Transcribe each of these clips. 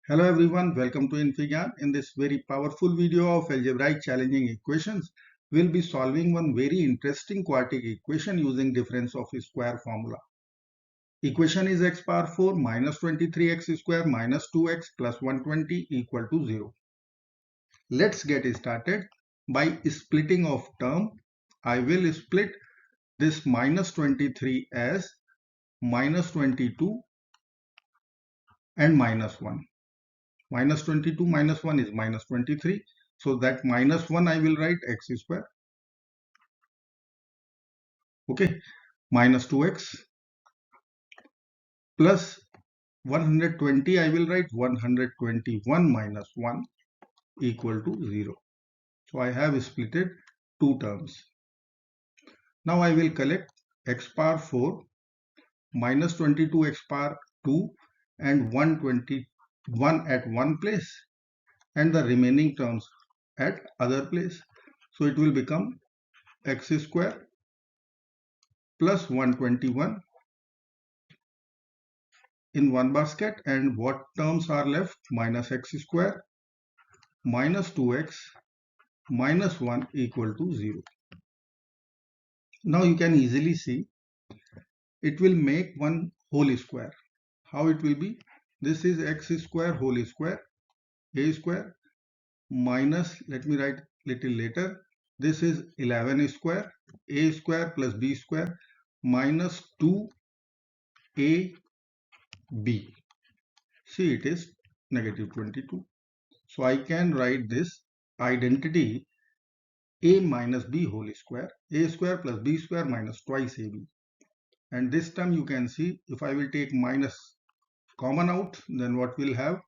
Hello everyone, welcome to enthusiast. In this very powerful video of algebraic challenging equations, we'll be solving one very interesting quartic equation using difference of square formula. Equation is x power 4 minus 23x square minus 2x plus 120 equal to 0. Let's get started by splitting of term. I will split this minus 23 as minus 22 and minus 1. Minus 22 minus 1 is minus 23. So that minus 1 I will write x square. Okay. Minus 2x plus 120 I will write 121 minus 1 equal to 0. So I have splitted two terms. Now I will collect x power 4 minus 22 x power 2 and 121 at one place and the remaining terms at other place. So it will become x square plus 121 in one basket, and what terms are left? Minus x square minus 2x minus 1 equal to 0. Now you can easily see it will make one whole square. How it will be? This is x square whole square, a square minus, let me write little later, this is 11 square, a square plus b square minus 2ab. See, it is negative 22. So I can write this identity a minus b whole square, a square plus b square minus twice ab. And this term you can see, if I will take minus common out, then what will have?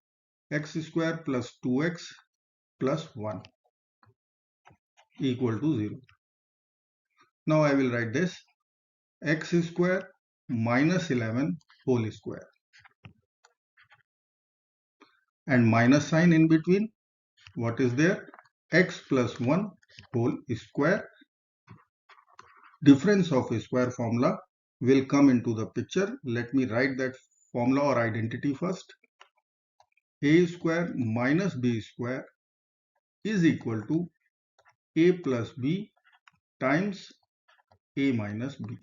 X square plus 2x plus 1 equal to 0. Now I will write this x square minus 11 whole square, and minus sign in between. What is there? X plus 1 whole square. Difference of square formula will come into the picture. Let me write that formula or identity first. A square minus b square is equal to a plus b times a minus b.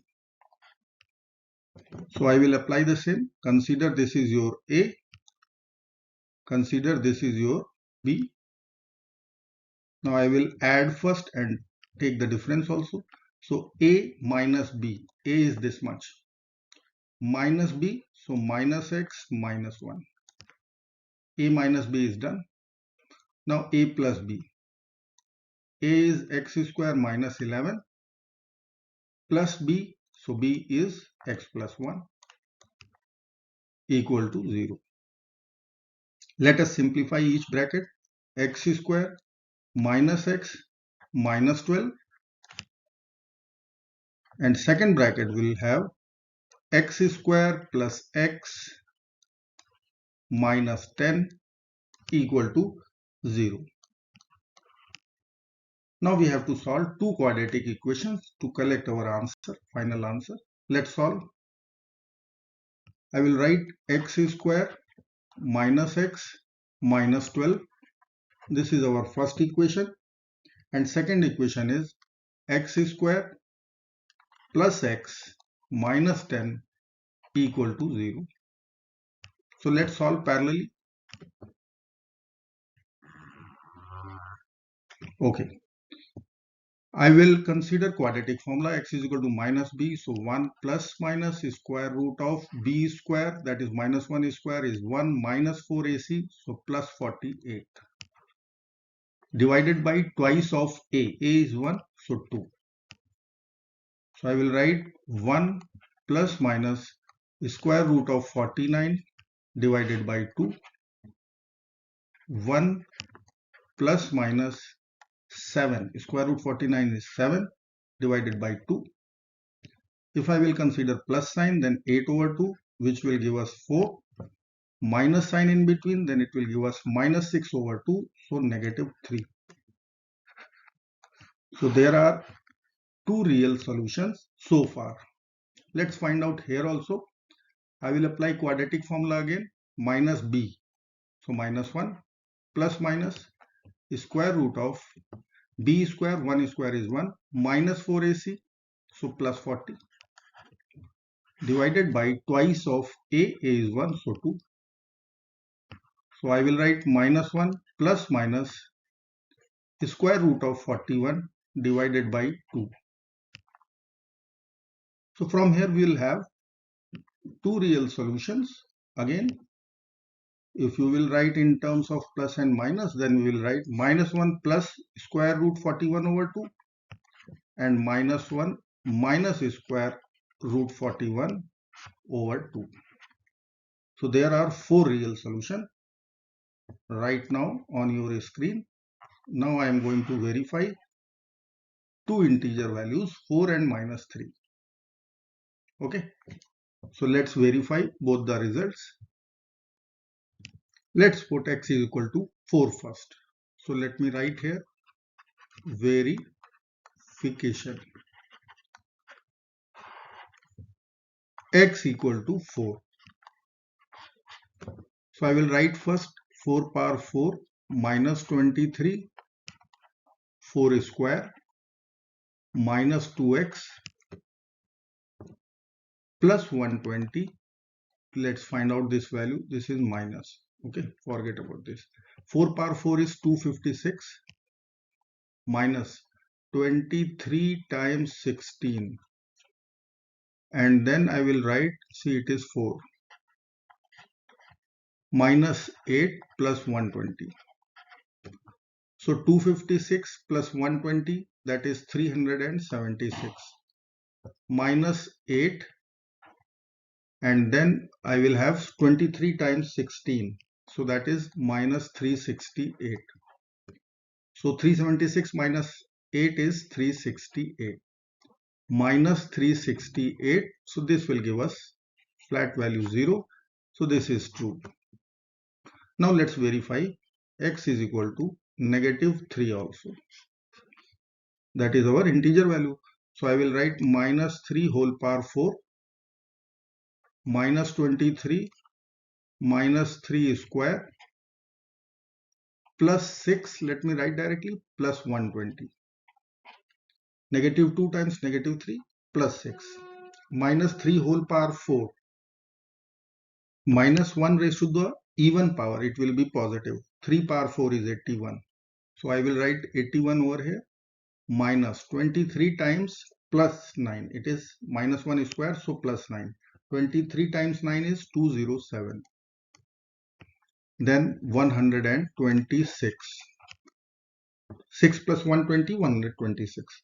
So I will apply the same. Consider this is your a. Consider this is your b. Now I will add first and take the difference also. So a minus b. A is this much. Minus b. So minus x minus 1. A minus b is done. Now a plus b. A is x square minus 11 plus b. So b is x plus 1 equal to 0. Let us simplify each bracket. X square minus x minus 12, and second bracket will have x square plus x minus 10 equal to 0. Now we have to solve two quadratic equations to collect our answer, final answer. Let's solve. I will write x square minus x minus 12. This is our first equation, and second equation is x square plus x minus 10 equal to 0. So let's solve parallelly. Okay. I will consider quadratic formula. X is equal to minus b. So 1 plus minus square root of b square, that is minus 1 square, is 1 minus 4ac. So plus 48. Divided by twice of a. A is 1. So 2. So I will write 1 plus minus square root of 49 divided by 2. 1 plus minus 7. Square root 49 is 7 divided by 2. If I will consider plus sign, then 8 over 2, which will give us 4. Minus sign in between, then it will give us minus 6 over 2, so negative 3. So there are two real solutions so far. Let's find out here also. I will apply quadratic formula again. Minus b. So minus 1 plus minus square root of b square, 1 square is 1, minus 4ac, so plus 40, divided by twice of a is 1, so 2. So I will write minus 1 plus minus square root of 41 divided by 2. So from here we will have two real solutions. Again, if you will write in terms of plus and minus, then we will write minus 1 plus square root 41 over 2 and minus 1 minus square root 41 over 2. So there are four real solutions right now on your screen. Now I am going to verify two integer values, 4 and minus 3. Okay, so let's verify both the results. Let's put x is equal to 4 first. So let me write here verification. X equal to 4. So I will write first 4 power 4 minus 23, 4 square minus 2x plus 120. Let's find out this value. This is minus. Okay, forget about this. 4 power 4 is 256 minus 23 times 16. And then I will write, see, it is 4 minus 8 plus 120. So 256 plus 120, that is 376 minus 8, and then I will have 23 times 16, so that is minus 368. So 376 minus 8 is 368 minus 368, so this will give us flat value 0, so this is true. Now let's verify x is equal to negative 3 also. That is our integer value. So I will write minus 3 whole power 4 minus 23 minus 3 square plus 6, let me write directly, plus 120. Negative 2 times negative 3 plus 6 minus 3 whole power 4 minus 1 raised to the even power, it will be positive. 3 power 4 is 81. So I will write 81 over here minus 23 times plus 9. It is minus 1 square, so plus 9. 23 times 9 is 207. Then 126. 6 plus 120, 126.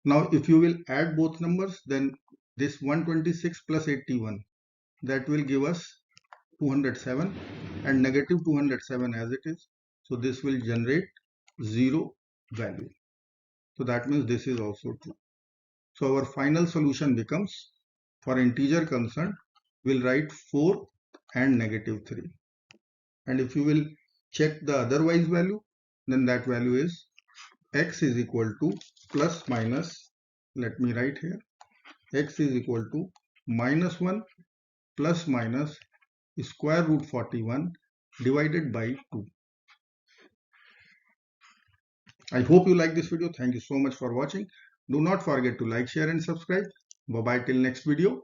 Now if you will add both numbers, then this 126 plus 81, that will give us 207 and negative 207 as it is. So this will generate 0 value. So that means this is also true. So our final solution becomes, for integer concerned, we'll write 4 and negative 3. And if you will check the otherwise value, then that value is x is equal to plus minus, let me write here, x is equal to minus 1 plus minus square root 41 divided by 2. I hope you like this video. Thank you so much for watching. Do not forget to like, share and subscribe. Bye bye till next video.